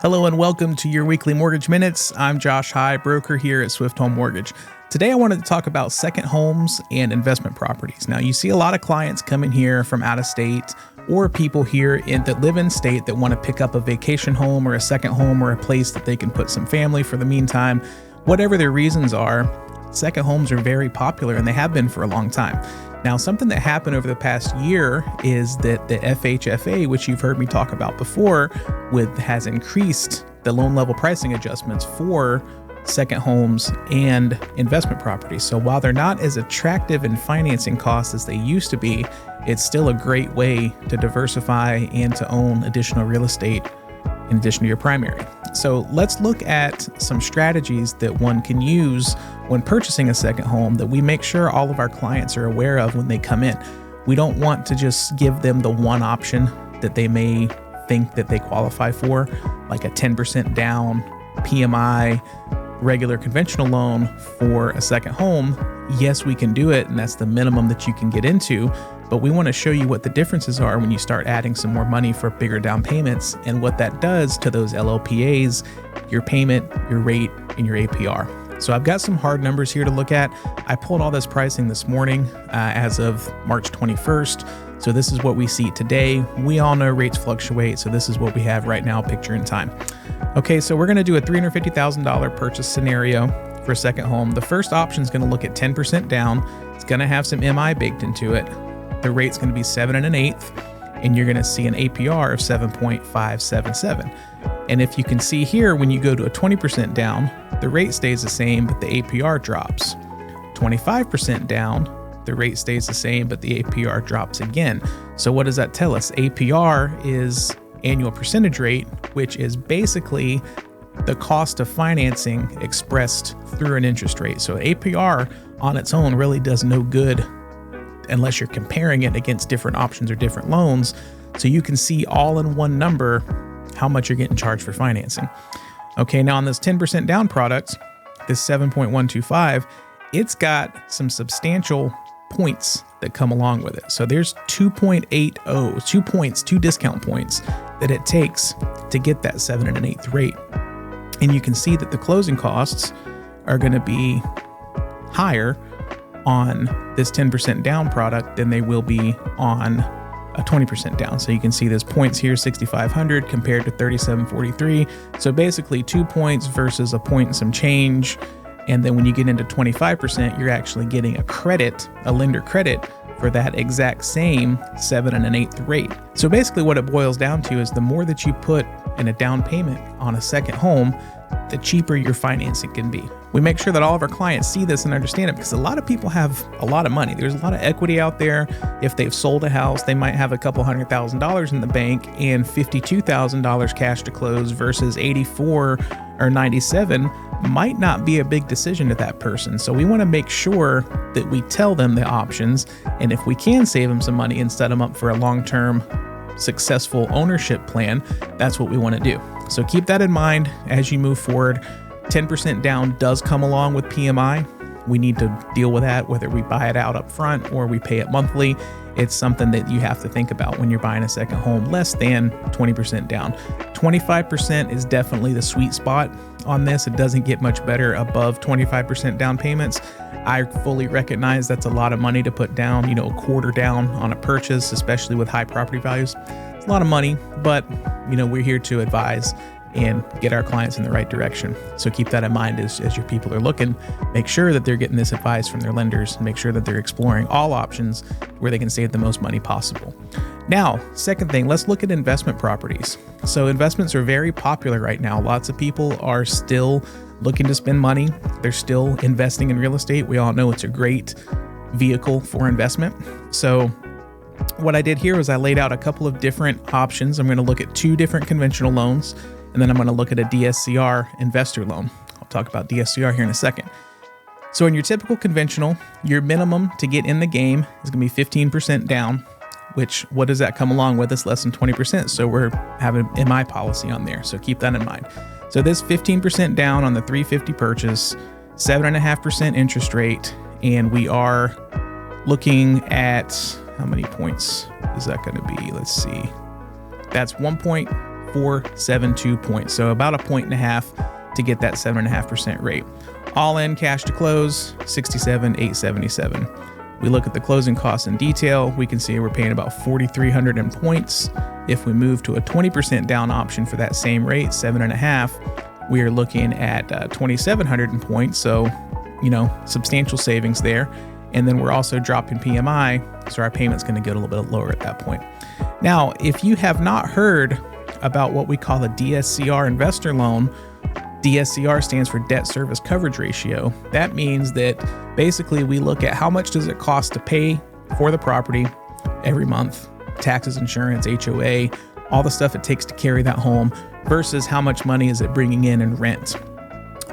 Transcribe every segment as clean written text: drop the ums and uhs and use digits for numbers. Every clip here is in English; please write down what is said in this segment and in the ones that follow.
Hello and welcome to your weekly mortgage minutes. I'm Josh High, broker here at Swift Home Mortgage. Today I wanted to talk about second homes and investment properties. Now you see a lot of clients come in here from out of state or people here that live in state that want to pick up a vacation home or a second home or a place that they can put some family for the meantime. Whatever their reasons are, second homes are very popular and they have been for a long time. Now, something that happened over the past year is that the FHFA, which you've heard me talk about before, has increased the loan level pricing adjustments for second homes and investment properties. So while they're not as attractive in financing costs as they used to be, it's still a great way to diversify and to own additional real estate in addition to your primary. So let's look at some strategies that one can use when purchasing a second home that we make sure all of our clients are aware of when they come in. We don't want to just give them the one option that they may think that they qualify for, like a 10% down PMI regular conventional loan for a second home. Yes, we can do it, and that's the minimum that you can get into, but we want to show you what the differences are when you start adding some more money for bigger down payments and what that does to those LLPAs, your payment, your rate, and your APR. So I've got some hard numbers here to look at. I pulled all this pricing this morning as of March 21st. So this is what we see today. We all know rates fluctuate, so this is what we have right now, picture in time. Okay, so we're going to do a $350,000 purchase scenario for a second home. The first option is going to look at 10% down. It's going to have some MI baked into it. The rate's going to be 7 1/8, and you're going to see an APR of 7.577. And if you can see here, when you go to a 20% down, the rate stays the same, but the APR drops. 25% down, the rate stays the same, but the APR drops again. So what does that tell us? APR is annual percentage rate, which is basically the cost of financing expressed through an interest rate. So APR on its own really does no good unless you're comparing it against different options or different loans. So you can see all in one number how much you're getting charged for financing. Okay, now on this 10% down product, this 7.125, it's got some substantial points that come along with it. So there's 2 discount points that it takes to get that 7 1/8 rate. And you can see that the closing costs are going to be higher on this 10% down product than they will be on a 20% down. So you can see there's points here, 6,500 compared to 3,743. So basically 2 points versus a point and some change. And then when you get into 25%, you're actually getting a credit, a lender credit for that exact same 7 1/8 rate. So basically what it boils down to is the more that you put in a down payment on a second home, the cheaper your financing can be. We make sure that all of our clients see this and understand it because a lot of people have a lot of money. There's a lot of equity out there. If they've sold a house, they might have a couple $100,000 in the bank and $52,000 cash to close versus 84 or 97 might not be a big decision to that person. So we want to make sure that we tell them the options, and if we can save them some money and set them up for a long-term successful ownership plan, that's what we want to do. So keep that in mind as you move forward. 10% down does come along with PMI. We need to deal with that, whether we buy it out up front or we pay it monthly. It's something that you have to think about when you're buying a second home less than 20% down. 25% is definitely the sweet spot on this. It doesn't get much better above 25% down payments. I fully recognize that's a lot of money to put down, a quarter down on a purchase, especially with high property values. It's a lot of money, but we're here to advise and get our clients in the right direction. So keep that in mind as your people are looking. Make sure that they're getting this advice from their lenders. Make sure that they're exploring all options where they can save the most money possible. Now, second thing, let's look at investment properties. So investments are very popular right now. Lots of people are still looking to spend money. They're still investing in real estate. We all know it's a great vehicle for investment. So what I did here was I laid out a couple of different options. I'm going to look at 2 different conventional loans, and then I'm going to look at a DSCR investor loan. I'll talk about DSCR here in a second. So in your typical conventional, your minimum to get in the game is going to be 15% down, which what does that come along with? It's less than 20%. So we're having an MI policy on there. So keep that in mind. So this 15% down on the 350 purchase, 7.5% interest rate, and we are looking at how many points is that going to be? Let's see. That's 1.5 472 points. So about a 1.5 to get that 7.5% rate. All in cash to close, 67,877. We look at the closing costs in detail. We can see we're paying about 4,300 in points. If we move to a 20% down option for that same rate, 7.5, we are looking at 2,700 in points. So, substantial savings there. And then we're also dropping PMI, so our payment's going to get a little bit lower at that point. Now, if you have not heard about what we call a DSCR investor loan, DSCR stands for debt service coverage ratio. That means that basically we look at how much does it cost to pay for the property every month, taxes, insurance, HOA, all the stuff it takes to carry that home versus how much money is it bringing in rent.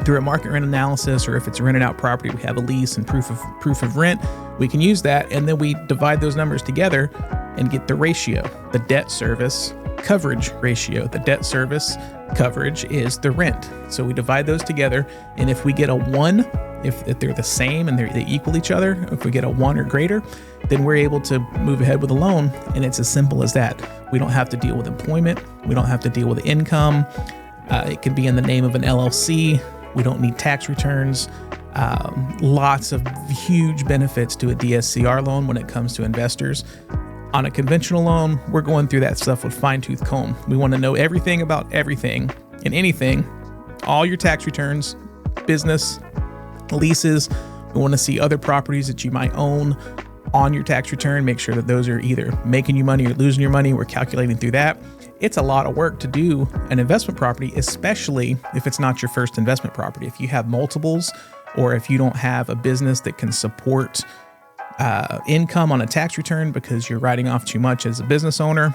Through a market rent analysis, or if it's a rented out property, we have a lease and proof of rent, we can use that, and then we divide those numbers together and get the ratio, the debt service coverage ratio. The debt service coverage is the rent. So we divide those together, and if we get a 1, if they're the same and they equal each other, if we get a 1 or greater, then we're able to move ahead with a loan, and it's as simple as that. We don't have to deal with employment. We don't have to deal with income. It can be in the name of an LLC. We don't need tax returns. Lots of huge benefits to a DSCR loan when it comes to investors. On a conventional loan, we're going through that stuff with fine-tooth comb. We want to know everything about everything and anything, all your tax returns, business, leases. We want to see other properties that you might own on your tax return. Make sure that those are either making you money or losing your money. We're calculating through that. It's a lot of work to do an investment property, especially if it's not your first investment property. If you have multiples, or if you don't have a business that can support income on a tax return because you're writing off too much as a business owner,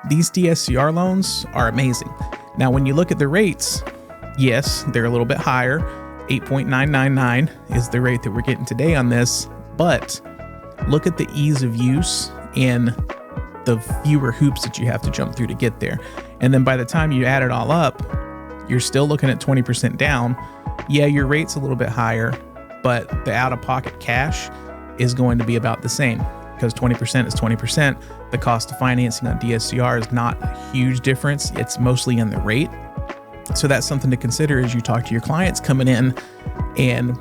these DSCR loans are amazing. Now, when you look at the rates, yes, they're a little bit higher. 8.999 is the rate that we're getting today on this, but look at the ease of use and the fewer hoops that you have to jump through to get there. And then by the time you add it all up, you're still looking at 20% down. Yeah, your rate's a little bit higher, but the out-of-pocket cash is going to be about the same, because 20% is 20%. The cost of financing on DSCR is not a huge difference. It's mostly in the rate. So that's something to consider as you talk to your clients coming in and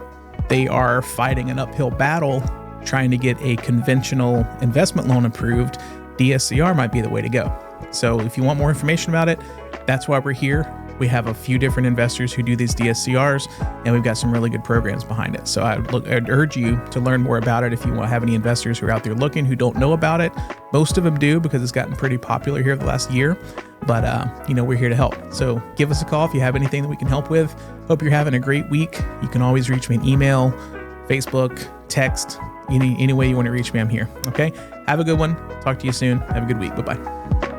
they are fighting an uphill battle trying to get a conventional investment loan approved. DSCR might be the way to go. So if you want more information about it, that's why we're here. We have a few different investors who do these DSCRs, and we've got some really good programs behind it. So I'd urge you to learn more about it if you have any investors who are out there looking who don't know about it. Most of them do, because it's gotten pretty popular here the last year. But, we're here to help. So give us a call if you have anything that we can help with. Hope you're having a great week. You can always reach me in email, Facebook, text, any way you want to reach me, I'm here. Okay? Have a good one. Talk to you soon. Have a good week. Bye-bye.